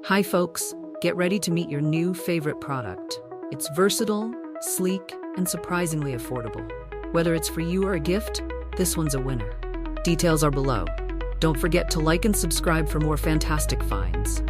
Hi folks, get ready to meet your new favorite product. It's versatile, sleek, and surprisingly affordable. Whether it's for you or a gift, this one's a winner. Details are below. Don't forget to like and subscribe for more fantastic finds.